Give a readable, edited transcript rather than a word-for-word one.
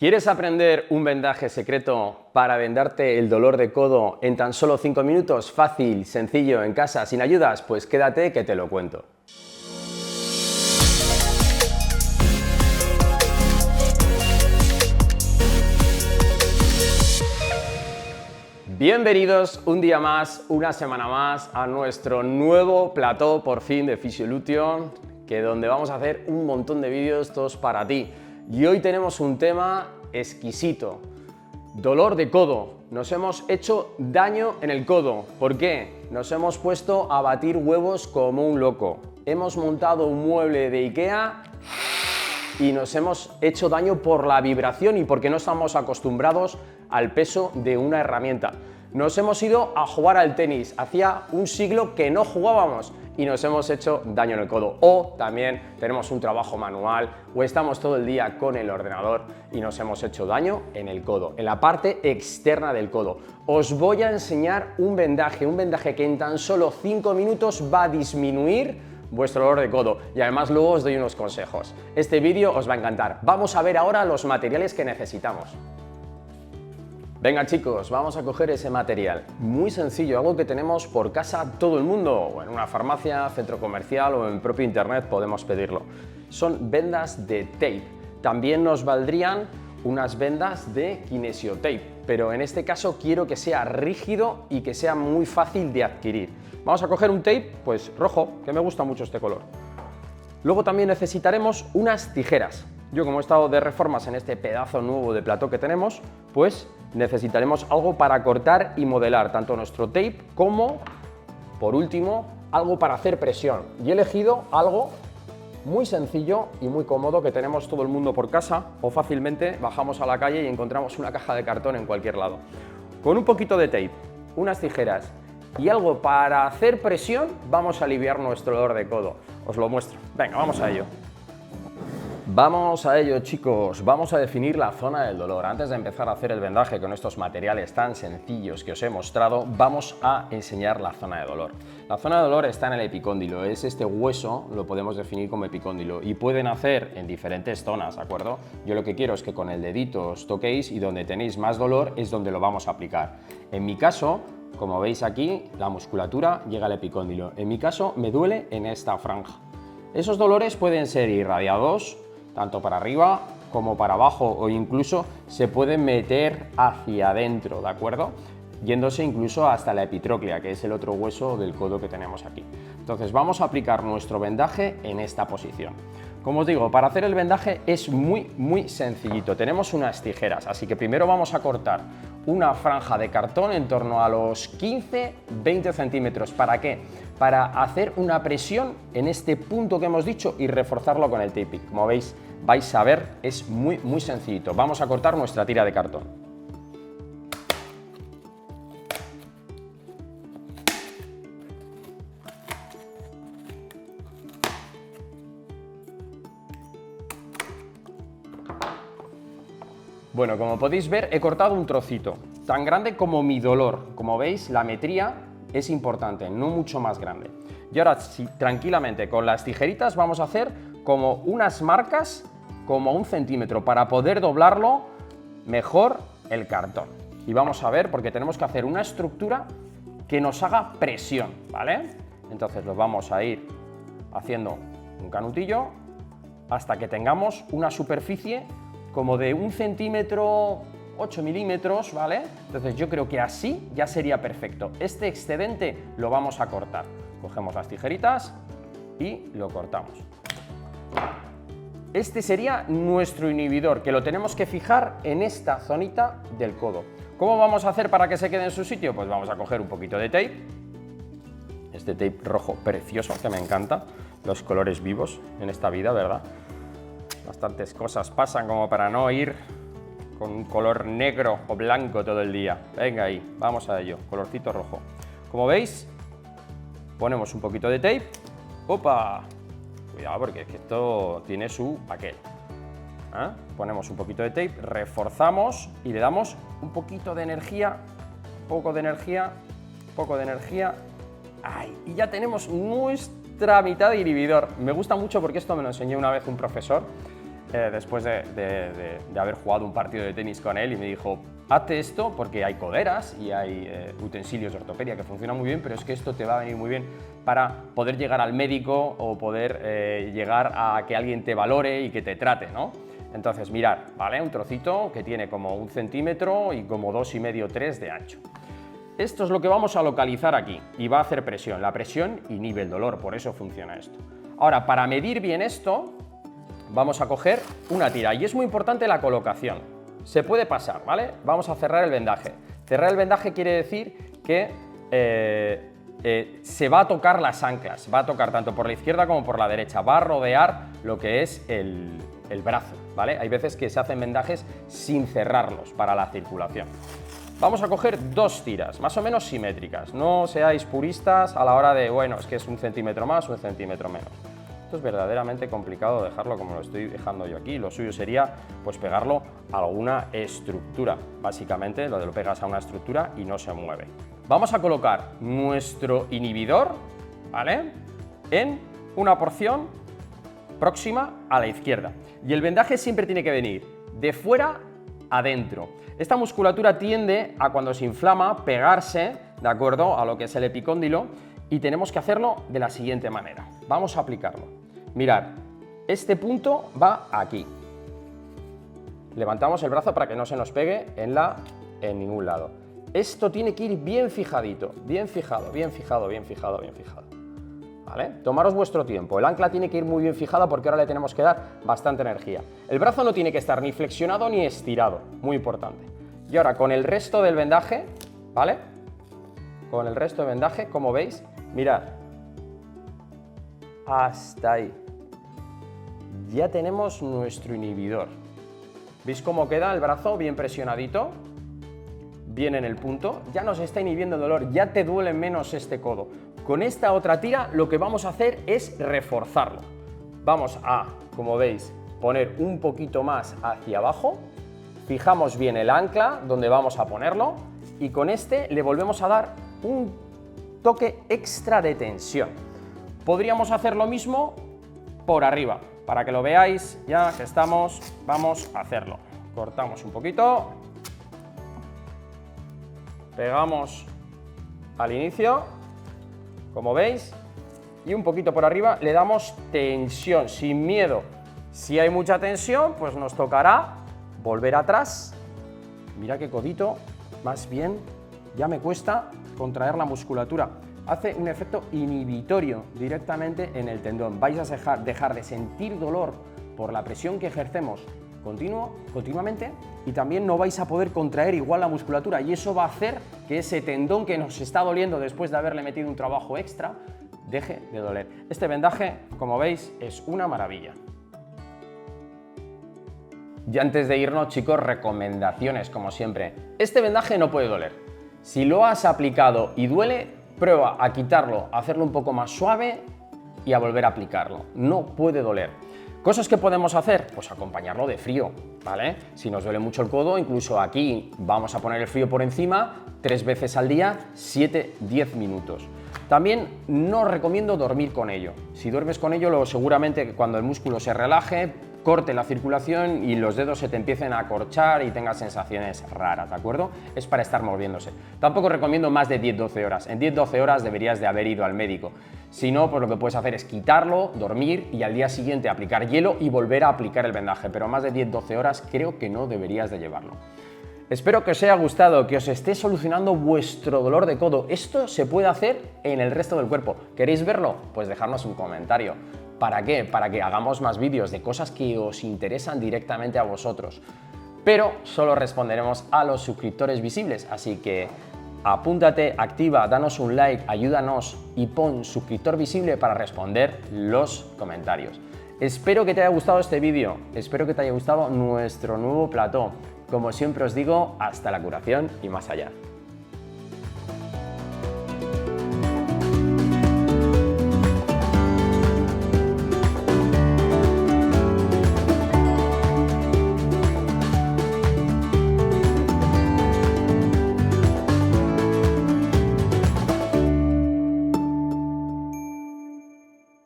¿Quieres aprender un vendaje secreto para vendarte el dolor de codo en tan solo 5 minutos? Fácil, sencillo, en casa, sin ayudas. Pues quédate que te lo cuento. Bienvenidos un día más, una semana más a nuestro nuevo plató por fin de Fisiolution, donde vamos a hacer un montón de vídeos todos para ti. Y hoy tenemos un tema exquisito: dolor de codo. Nos hemos hecho daño en el codo. ¿Por qué? Nos hemos puesto a batir huevos como un loco. Hemos montado un mueble de IKEA y nos hemos hecho daño por la vibración y porque no estamos acostumbrados al peso de una herramienta. Nos hemos ido a jugar al tenis. Hacía un siglo que no jugábamos y nos hemos hecho daño en el codo. O también tenemos un trabajo manual o estamos todo el día con el ordenador y nos hemos hecho daño en el codo, en la parte externa del codo. Os voy a enseñar un vendaje que en tan solo 5 minutos va a disminuir vuestro dolor de codo y además luego os doy unos consejos. Este vídeo os va a encantar. Vamos a ver ahora los materiales que necesitamos. Venga chicos, vamos a coger ese material. Muy sencillo, algo que tenemos por casa todo el mundo, o en una farmacia, centro comercial o en propio internet podemos pedirlo. Son vendas de tape. También nos valdrían unas vendas de kinesiotape, pero en este caso quiero que sea rígido y que sea muy fácil de adquirir. Vamos a coger un tape, pues rojo, que me gusta mucho este color. Luego también necesitaremos unas tijeras. Yo, como he estado de reformas en este pedazo nuevo de plató que tenemos, pues necesitaremos algo para cortar y modelar tanto nuestro tape como, por último, algo para hacer presión. Y he elegido algo muy sencillo y muy cómodo que tenemos todo el mundo por casa, o fácilmente bajamos a la calle y encontramos una caja de cartón en cualquier lado. Con un poquito de tape, unas tijeras y algo para hacer presión, vamos a aliviar nuestro dolor de codo. Os lo muestro. Venga, vamos a ello. Vamos a ello chicos, vamos a definir la zona del dolor. Antes de empezar a hacer el vendaje con estos materiales tan sencillos que os he mostrado, vamos a enseñar la zona de dolor. La zona de dolor está en el epicóndilo, es este hueso, lo podemos definir como epicóndilo y pueden hacer en diferentes zonas, ¿de acuerdo? Yo lo que quiero es que con el dedito os toquéis y donde tenéis más dolor es donde lo vamos a aplicar. En mi caso, como veis aquí, la musculatura llega al epicóndilo. En mi caso me duele en esta franja. Esos dolores pueden ser irradiados tanto para arriba como para abajo o incluso se pueden meter hacia adentro, ¿de acuerdo? Yéndose incluso hasta la epitróclea, que es el otro hueso del codo que tenemos aquí. Entonces vamos a aplicar nuestro vendaje en esta posición. Como os digo, para hacer el vendaje es muy sencillito. Tenemos unas tijeras, así que primero vamos a cortar una franja de cartón en torno a los 15-20 centímetros. ¿Para qué? Para hacer una presión en este punto que hemos dicho y reforzarlo con el tape. Como veis, vais a ver, es muy sencillito. Vamos a cortar nuestra tira de cartón. Bueno, como podéis ver, he cortado un trocito, tan grande como mi dolor. Como veis, la metría es importante, no mucho más grande. Y ahora, tranquilamente, con las tijeritas vamos a hacer como unas marcas, como 1 centímetro, para poder doblarlo mejor el cartón. Y vamos a ver, porque tenemos que hacer una estructura que nos haga presión, ¿vale? Entonces lo vamos a ir haciendo un canutillo hasta que tengamos una superficie como de 1 centímetro, 8 milímetros, ¿vale? Entonces yo creo que así ya sería perfecto. Este excedente lo vamos a cortar. Cogemos las tijeritas y lo cortamos. Este sería nuestro inhibidor, que lo tenemos que fijar en esta zonita del codo. ¿Cómo vamos a hacer para que se quede en su sitio? Pues vamos a coger un poquito de tape. Este tape rojo precioso, que me encanta. Los colores vivos en esta vida, ¿verdad? Bastantes cosas pasan como para no ir con un color negro o blanco todo el día. Venga ahí, vamos a ello, colorcito rojo. Como veis, ponemos un poquito de tape. ¡Opa! Cuidado porque es que esto tiene su aquel. Ponemos un poquito de tape, reforzamos y le damos un poquito de energía, poco de energía, poco de energía. ¡Ay! Y ya tenemos nuestra mitad de inhibidor. Me gusta mucho porque esto me lo enseñó una vez un profesor después de haber jugado un partido de tenis con él y me dijo: hazte esto porque hay coderas y hay utensilios de ortopedia que funcionan muy bien, pero es que esto te va a venir muy bien para poder llegar al médico o poder llegar a que alguien te valore y que te trate, ¿no? Entonces, mirad, ¿vale? Un trocito que tiene como 1 centímetro y como 2,5 3 de ancho. Esto es lo que vamos a localizar aquí y va a hacer presión. La presión inhibe el dolor, por eso funciona esto. Ahora, para medir bien esto, vamos a coger una tira y es muy importante la colocación. Se puede pasar, ¿vale? Vamos a cerrar el vendaje. Cerrar el vendaje quiere decir que se va a tocar las anclas, va a tocar tanto por la izquierda como por la derecha, va a rodear lo que es el brazo, ¿vale? Hay veces que se hacen vendajes sin cerrarlos para la circulación. Vamos a coger 2 tiras, más o menos simétricas. No seáis puristas a la hora de, bueno, es que es 1 centímetro más, 1 centímetro menos. Esto es verdaderamente complicado dejarlo como lo estoy dejando yo aquí. Lo suyo sería, pues, pegarlo a alguna estructura. Básicamente, lo pegas a una estructura y no se mueve. Vamos a colocar nuestro inhibidor, ¿vale?, en una porción próxima a la izquierda. Y el vendaje siempre tiene que venir de fuera a dentro. Esta musculatura tiende a, cuando se inflama, pegarse, ¿de acuerdo?, a lo que es el epicóndilo, y tenemos que hacerlo de la siguiente manera. Vamos a aplicarlo. Mirad, este punto va aquí. Levantamos el brazo para que no se nos pegue en ningún lado. Esto tiene que ir bien fijadito, bien fijado, bien fijado, bien fijado, bien fijado. ¿Vale? Tomaros vuestro tiempo. El ancla tiene que ir muy bien fijada porque ahora le tenemos que dar bastante energía. El brazo no tiene que estar ni flexionado ni estirado, muy importante. Y ahora con el resto del vendaje, ¿vale? Con el resto del vendaje, como veis, mirad, hasta ahí. Ya tenemos nuestro inhibidor. ¿Veis cómo queda el brazo bien presionadito? Bien en el punto. Ya nos está inhibiendo el dolor, ya te duele menos este codo. Con esta otra tira lo que vamos a hacer es reforzarlo. Vamos a, como veis, poner un poquito más hacia abajo. Fijamos bien el ancla donde vamos a ponerlo y con este le volvemos a dar un toque extra de tensión. Podríamos hacer lo mismo por arriba. Para que lo veáis, ya que estamos, vamos a hacerlo. Cortamos un poquito. Pegamos al inicio, como veis, y un poquito por arriba le damos tensión, sin miedo. Si hay mucha tensión, pues nos tocará volver atrás. Mira qué codito, más bien ya me cuesta contraer la musculatura. Hace un efecto inhibitorio directamente en el tendón. Vais a dejar de sentir dolor por la presión que ejercemos continuamente, y también no vais a poder contraer igual la musculatura, y eso va a hacer que ese tendón que nos está doliendo después de haberle metido un trabajo extra deje de doler. Este vendaje, como veis, es una maravilla. Y antes de irnos, chicos, recomendaciones como siempre. Este vendaje no puede doler. Si lo has aplicado y duele, prueba a quitarlo, a hacerlo un poco más suave y a volver a aplicarlo. No puede doler. ¿Cosas que podemos hacer? Pues acompañarlo de frío, ¿vale? Si nos duele mucho el codo, incluso aquí vamos a poner el frío por encima 3 veces al día, 7-10 minutos. También no recomiendo dormir con ello. Si duermes con ello, seguramente cuando el músculo se relaje, corte la circulación y los dedos se te empiecen a acorchar y tengas sensaciones raras, ¿de acuerdo? Es para estar moviéndose. Tampoco recomiendo más de 10-12 horas. En 10-12 horas deberías de haber ido al médico. Si no, pues lo que puedes hacer es quitarlo, dormir y al día siguiente aplicar hielo y volver a aplicar el vendaje, pero más de 10-12 horas creo que no deberías de llevarlo. Espero que os haya gustado, que os esté solucionando vuestro dolor de codo. Esto se puede hacer en el resto del cuerpo. ¿Queréis verlo? Pues dejadnos un comentario. ¿Para qué? Para que hagamos más vídeos de cosas que os interesan directamente a vosotros. Pero solo responderemos a los suscriptores visibles, así que apúntate, activa, danos un like, ayúdanos y pon suscriptor visible para responder los comentarios. Espero que te haya gustado este vídeo, espero que te haya gustado nuestro nuevo plató. Como siempre os digo, hasta la curación y más allá.